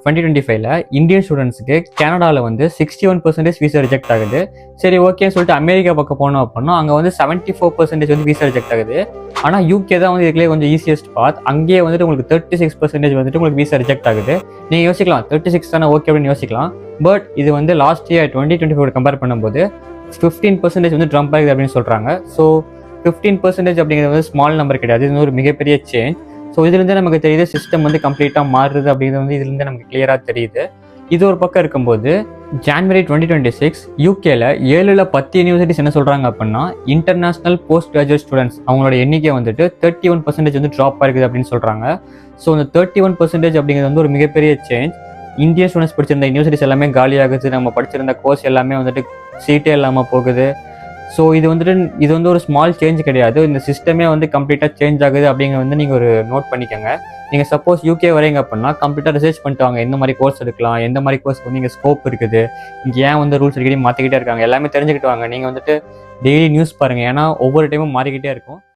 2025ல Indian ஸ்டூடெண்ட்ஸுக்கு கனடாவில் வந்து 61% வீசா ரிஜெக்ட் ஆகுது. சரி ஓகேன்னு சொல்லிட்டு அமெரிக்கா பக்கம் போனோம் அப்படின்னா அங்கே வந்து 74% வந்து வீசா ரிஜெக்ட் ஆகுது. ஆனால் யூகே தான் வந்து இதுலேயே கொஞ்சம் ஈஸியஸ்ட் பாத். அங்கேயே வந்துட்டு உங்களுக்கு 36% வந்துட்டு உங்களுக்கு வீசா ரிஜெக்ட் ஆகுது. நீங்கள் யோசிக்கலாம் 36 தானே ஓகே அப்படின்னு யோசிக்கலாம். பட் இது வந்து லாஸ்ட் இயர் 2024 கம்பேர் பண்ணும்போது 15% வந்து ட்ரம்ப் ஆகுது அப்படின்னு சொல்கிறாங்க. ஸோ 15% அப்படிங்கிறது வந்து ஸ்மால் நம்பர் கிடையாது, இது ஒரு மிகப்பெரிய சேஞ்ச். ஸோ இதுலேருந்து நமக்கு தெரியுது சிஸ்டம் வந்து கம்ப்ளீட்டாக மாறுது அப்படிங்கிறது வந்து இதுலேருந்து நமக்கு கிளியராக தெரியுது. இது ஒரு பக்கம் இருக்கும்போது ஜான்வரி 2026 யூகேல 7/10 யூனிவர்சிட்டிஸ் என்ன சொல்கிறாங்க அப்படின்னா இன்டர்நேஷனல் போஸ்ட் கிராஜுவேட் ஸ்டூடெண்ட்ஸ் அவங்களோட எண்ணிக்கை வந்துட்டு 31% வந்து ட்ராப் ஆகிருக்குது அப்படின்னு சொல்கிறாங்க. ஸோ இந்த 31% அப்படிங்கிறது வந்து ஒரு மிகப்பெரிய சேஞ்ச். இந்தியன் ஸ்டூடெண்ட்ஸ் படிச்சிருந்த யூனிவர்சிட்டிஸ் எல்லாமே காலியாகுது, நம்ம படிச்சிருந்த கோர்ஸ் எல்லாமே வந்துட்டு சீட்டே இல்லாமல் போகுது. ஸோ இது வந்து ஒரு ஸ்மால் சேஞ்ச் கிடையாது, இந்த சிஸ்டமே வந்து கம்ப்ளீட்டாக சேஞ்ச் ஆகுது அப்படிங்கிறது வந்து நீங்கள் ஒரு நோட் பண்ணிக்கோங்க. நீங்கள் சப்போஸ் யூகே வரீங்க அப்படின்னா கம்ப்ளீட்டாக ரிசர்ச் பண்ணிட்டு வாங்க, எந்த மாதிரி கோர்ஸ் எடுக்கலாம், எந்த மாதிரி கோர்ஸ் வந்து இங்கே ஸ்கோப் இருக்குது, இங்கே ஏன் வந்து ரூல்ஸ் அடிக்கடி மாற்றிக்கிட்டே இருக்காங்க, எல்லாமே தெரிஞ்சுக்கிட்டு வாங்க. நீங்கள் வந்துட்டு டெய்லி நியூஸ் பாருங்கள், ஏன்னா ஒவ்வொரு டைமும் மாறிக்கிட்டே இருக்கும்.